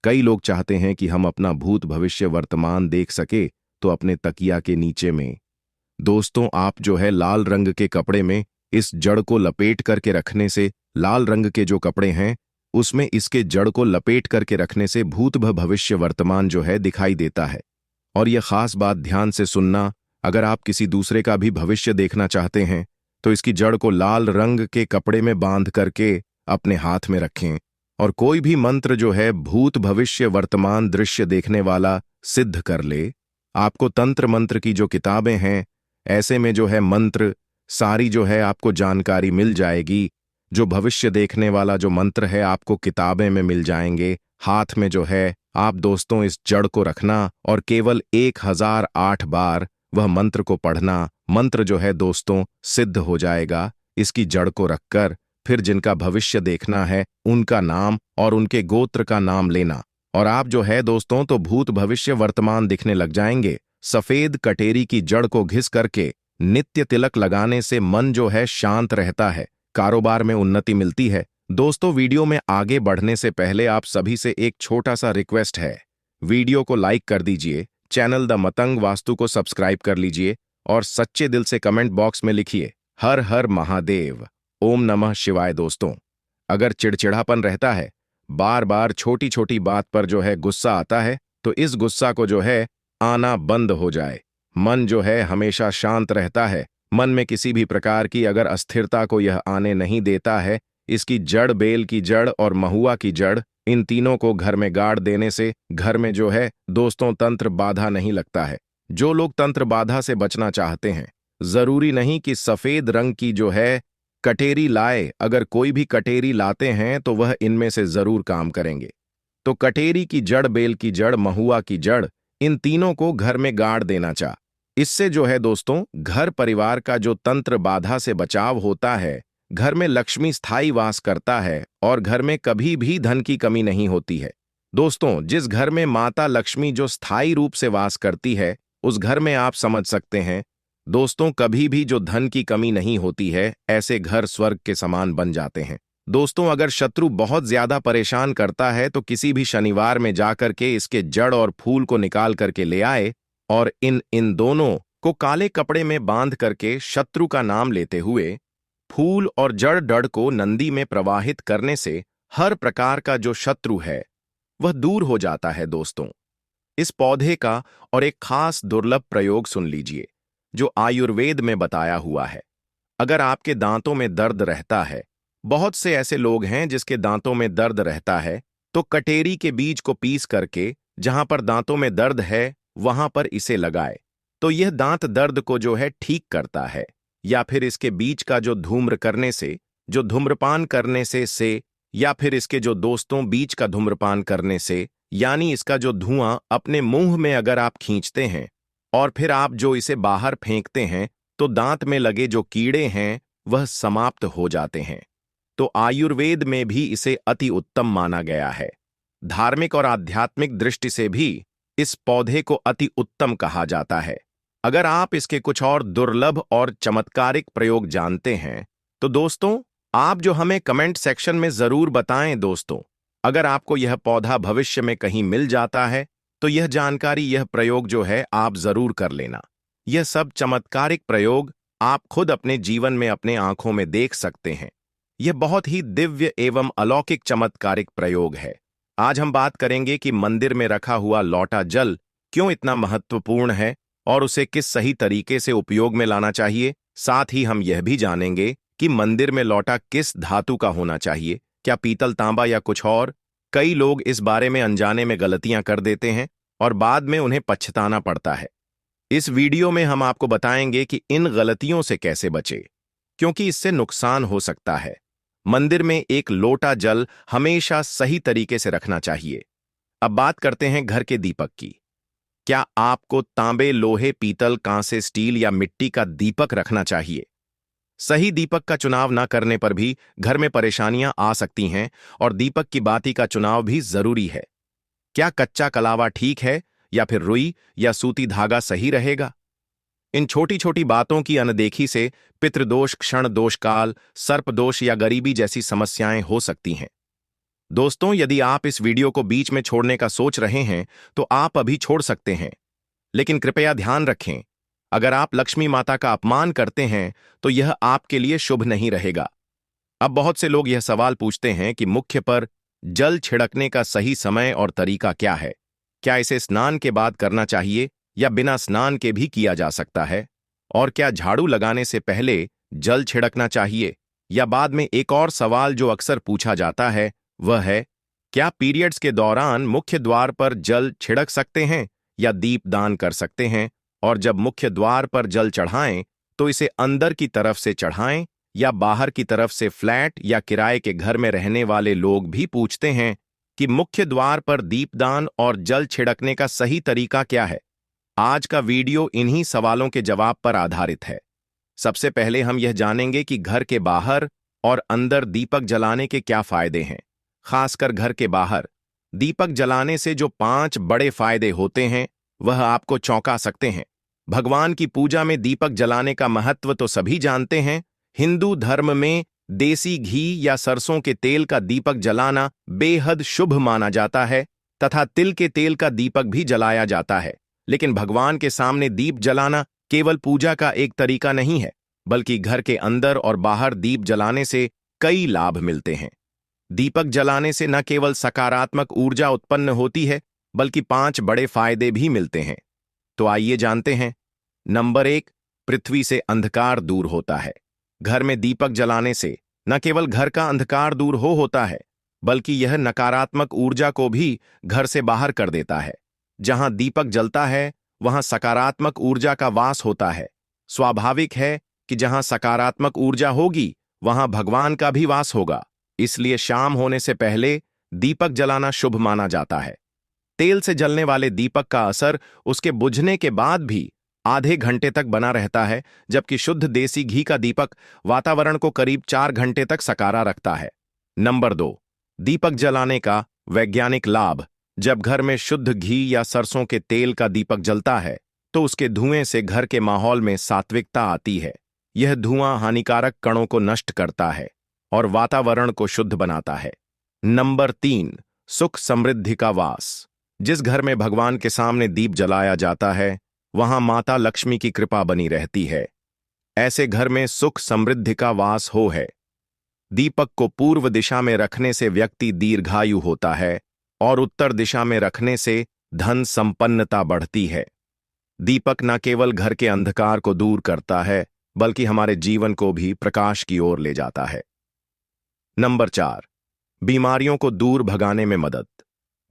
कई लोग चाहते हैं कि हम अपना भूत भविष्य वर्तमान देख सके, तो अपने तकिया के नीचे में दोस्तों आप जो है लाल रंग के कपड़े में इस जड़ को लपेट करके रखने से, लाल रंग के जो कपड़े हैं उसमें इसके जड़ को लपेट करके रखने से भूत भविष्य वर्तमान जो है दिखाई देता है। और यह खास बात ध्यान से सुनना, अगर आप किसी दूसरे का भी भविष्य देखना चाहते हैं तो इसकी जड़ को लाल रंग के कपड़े में बांध करके अपने हाथ में रखें और कोई भी मंत्र जो है भूत भविष्य वर्तमान दृश्य देखने वाला सिद्ध कर ले। आपको तंत्र मंत्र की जो किताबें हैं, ऐसे में जो है मंत्र सारी जो है आपको जानकारी मिल जाएगी। जो भविष्य देखने वाला जो मंत्र है आपको किताबें में मिल जाएंगे। हाथ में जो है आप दोस्तों इस जड़ को रखना और केवल 1008 बार वह मंत्र को पढ़ना। मंत्र जो है दोस्तों सिद्ध हो जाएगा। इसकी जड़ को रखकर फिर जिनका भविष्य देखना है उनका नाम और उनके गोत्र का नाम लेना और आप जो है दोस्तों तो भूत भविष्य वर्तमान दिखने लग जाएंगे। सफेद कटेरी की जड़ को घिस करके नित्य तिलक लगाने से मन जो है शांत रहता है, कारोबार में उन्नति मिलती है। दोस्तों, वीडियो में आगे बढ़ने से पहले आप सभी से एक छोटा सा रिक्वेस्ट है। वीडियो को लाइक कर दीजिए, चैनल द मतंग वास्तु को सब्सक्राइब कर लीजिए और सच्चे दिल से कमेंट बॉक्स में लिखिए हर हर महादेव, ओम नमः शिवाय। दोस्तों, अगर चिड़चिड़ापन रहता है, बार बार छोटी छोटी बात पर जो है गुस्सा आता है, तो इस गुस्सा को जो है आना बंद हो जाए। मन जो है हमेशा शांत रहता है। मन में किसी भी प्रकार की अगर अस्थिरता को यह आने नहीं देता है, इसकी जड़, बेल की जड़ और महुआ की जड़, इन तीनों को घर में गाड़ देने से घर में जो है दोस्तों तंत्र बाधा नहीं लगता है। जो लोग तंत्र बाधा से बचना चाहते हैं, जरूरी नहीं कि सफेद रंग की जो है कटेरी लाए। अगर कोई भी कटेरी लाते हैं तो वह इनमें से जरूर काम करेंगे। तो कटेरी की जड़, बेल की जड़, महुआ की जड़, इन तीनों को घर में गाड़ देना चाह। इससे जो है दोस्तों घर परिवार का जो तंत्र बाधा से बचाव होता है, घर में लक्ष्मी स्थायी वास करता है और घर में कभी भी धन की कमी नहीं होती है। दोस्तों, जिस घर में माता लक्ष्मी जो स्थायी रूप से वास करती है, उस घर में आप समझ सकते हैं दोस्तों कभी भी जो धन की कमी नहीं होती है। ऐसे घर स्वर्ग के समान बन जाते हैं। दोस्तों, अगर शत्रु बहुत ज्यादा परेशान करता है तो किसी भी शनिवार में जाकर के इसके जड़ और फूल को निकाल करके ले आए और इन दोनों को काले कपड़े में बांध करके शत्रु का नाम लेते हुए फूल और जड़ डड़ को नंदी में प्रवाहित करने से हर प्रकार का जो शत्रु है वह दूर हो जाता है। दोस्तों, इस पौधे का और एक खास दुर्लभ प्रयोग सुन लीजिए जो आयुर्वेद में बताया हुआ है। अगर आपके दांतों में दर्द रहता है, बहुत से ऐसे लोग हैं जिसके दांतों में दर्द रहता है, तो कटेरी के बीज को पीस करके जहां पर दांतों में दर्द है वहां पर इसे लगाए तो यह दांत दर्द को जो है ठीक करता है। या फिर इसके बीज का जो धूम्र करने से, जो धूम्रपान करने से या फिर इसके जो दोस्तों बीज का धूम्रपान करने से, यानी इसका जो धुआं अपने मुंह में अगर आप खींचते हैं और फिर आप जो इसे बाहर फेंकते हैं, तो दांत में लगे जो कीड़े हैं वह समाप्त हो जाते हैं। तो आयुर्वेद में भी इसे अति उत्तम माना गया है। धार्मिक और आध्यात्मिक दृष्टि से भी इस पौधे को अति उत्तम कहा जाता है। अगर आप इसके कुछ और दुर्लभ और चमत्कारिक प्रयोग जानते हैं तो दोस्तों आप जो हमें कमेंट सेक्शन में जरूर बताएं। दोस्तों, अगर आपको यह पौधा भविष्य में कहीं मिल जाता है तो यह जानकारी, यह प्रयोग जो है आप जरूर कर लेना। यह सब चमत्कारिक प्रयोग आप खुद अपने जीवन में अपने आंखों में देख सकते हैं। यह बहुत ही दिव्य एवं अलौकिक चमत्कारिक प्रयोग है। आज हम बात करेंगे कि मंदिर में रखा हुआ लौटा जल क्यों इतना महत्वपूर्ण है और उसे किस सही तरीके से उपयोग में लाना चाहिए। साथ ही हम यह भी जानेंगे कि मंदिर में लौटा किस धातु का होना चाहिए, क्या पीतल, तांबा या कुछ और। कई लोग इस बारे में अनजाने में गलतियां कर देते हैं और बाद में उन्हें पछताना पड़ता है। इस वीडियो में हम आपको बताएंगे कि इन गलतियों से कैसे बचें, क्योंकि इससे नुकसान हो सकता है। मंदिर में एक लोटा जल हमेशा सही तरीके से रखना चाहिए। अब बात करते हैं घर के दीपक की। क्या आपको तांबे, लोहे, पीतल, कांसे, स्टील या मिट्टी का दीपक रखना चाहिए? सही दीपक का चुनाव न करने पर भी घर में परेशानियां आ सकती हैं और दीपक की बाती का चुनाव भी जरूरी है। क्या कच्चा कलावा ठीक है या फिर रुई या सूती धागा सही रहेगा? इन छोटी छोटी बातों की अनदेखी से पितृदोष, क्षण दोष काल, सर्पदोष या गरीबी जैसी समस्याएं हो सकती हैं। दोस्तों, यदि आप इस वीडियो को बीच में छोड़ने का सोच रहे हैं तो आप अभी छोड़ सकते हैं, लेकिन कृपया ध्यान रखें, अगर आप लक्ष्मी माता का अपमान करते हैं तो यह आपके लिए शुभ नहीं रहेगा। अब बहुत से लोग यह सवाल पूछते हैं कि मुख्य पर जल छिड़कने का सही समय और तरीका क्या है? क्या इसे स्नान के बाद करना चाहिए या बिना स्नान के भी किया जा सकता है? और क्या झाड़ू लगाने से पहले जल छिड़कना चाहिए या बाद में? एक और सवाल जो अक्सर पूछा जाता है वह है, क्या पीरियड्स के दौरान मुख्य द्वार पर जल छिड़क सकते हैं या दीप दान कर सकते हैं? और जब मुख्य द्वार पर जल चढ़ाएं तो इसे अंदर की तरफ से चढ़ाएं या बाहर की तरफ से? फ्लैट या किराए के घर में रहने वाले लोग भी पूछते हैं कि मुख्य द्वार पर दीपदान और जल छिड़कने का सही तरीका क्या है। आज का वीडियो इन्हीं सवालों के जवाब पर आधारित है। सबसे पहले हम यह जानेंगे कि घर के बाहर और अंदर दीपक जलाने के क्या फायदे हैं। खासकर घर के बाहर दीपक जलाने से जो 5 बड़े फायदे होते हैं वह आपको चौंका सकते हैं। भगवान की पूजा में दीपक जलाने का महत्व तो सभी जानते हैं। हिंदू धर्म में देसी घी या सरसों के तेल का दीपक जलाना बेहद शुभ माना जाता है तथा तिल के तेल का दीपक भी जलाया जाता है। लेकिन भगवान के सामने दीप जलाना केवल पूजा का एक तरीका नहीं है, बल्कि घर के अंदर और बाहर दीप जलाने से कई लाभ मिलते हैं। दीपक जलाने से न केवल सकारात्मक ऊर्जा उत्पन्न होती है, बल्कि 5 बड़े फायदे भी मिलते हैं। तो आइए जानते हैं। नंबर 1, पृथ्वी से अंधकार दूर होता है। घर में दीपक जलाने से न केवल घर का अंधकार दूर होता है, बल्कि यह नकारात्मक ऊर्जा को भी घर से बाहर कर देता है। जहां दीपक जलता है, वहां सकारात्मक ऊर्जा का वास होता है। स्वाभाविक है कि जहां सकारात्मक ऊर्जा होगी, वहां भगवान का भी वास होगा। इसलिए शाम होने से पहले दीपक जलाना शुभ माना जाता है। तेल से जलने वाले दीपक का असर उसके बुझने के बाद भी आधे घंटे तक बना रहता है, जबकि शुद्ध देसी घी का दीपक वातावरण को करीब 4 घंटे तक सकारा रखता है। नंबर 2, दीपक जलाने का वैज्ञानिक लाभ। जब घर में शुद्ध घी या सरसों के तेल का दीपक जलता है, तो उसके धुएं से घर के माहौल में सात्विकता आती है। यह धुआं हानिकारक कणों को नष्ट करता है और वातावरण को शुद्ध बनाता है। नंबर 3, सुख समृद्धि का वास। जिस घर में भगवान के सामने दीप जलाया जाता है, वहां माता लक्ष्मी की कृपा बनी रहती है। ऐसे घर में सुख समृद्धि का वास है। दीपक को पूर्व दिशा में रखने से व्यक्ति दीर्घायु होता है और उत्तर दिशा में रखने से धन संपन्नता बढ़ती है। दीपक न केवल घर के अंधकार को दूर करता है, बल्कि हमारे जीवन को भी प्रकाश की ओर ले जाता है। नंबर 4, बीमारियों को दूर भगाने में मदद।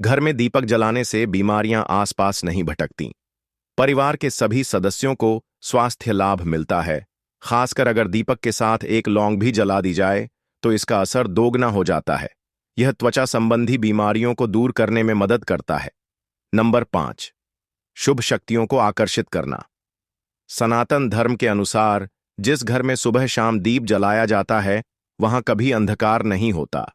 घर में दीपक जलाने से बीमारियां आसपास नहीं भटकती। परिवार के सभी सदस्यों को स्वास्थ्य लाभ मिलता है। खासकर अगर दीपक के साथ एक लौंग भी जला दी जाए, तो इसका असर दोगुना हो जाता है। यह त्वचा संबंधी बीमारियों को दूर करने में मदद करता है। नंबर 5, शुभ शक्तियों को आकर्षित करना। सनातन धर्म के अनुसार जिस घर में सुबह शाम दीप जलाया जाता है, वहां कभी अंधकार नहीं होता।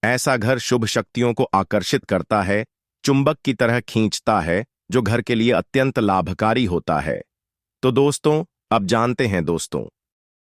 ऐसा घर शुभ शक्तियों को आकर्षित करता है, चुंबक की तरह खींचता है, जो घर के लिए अत्यंत लाभकारी होता है। तो दोस्तों, अब जानते हैं दोस्तों,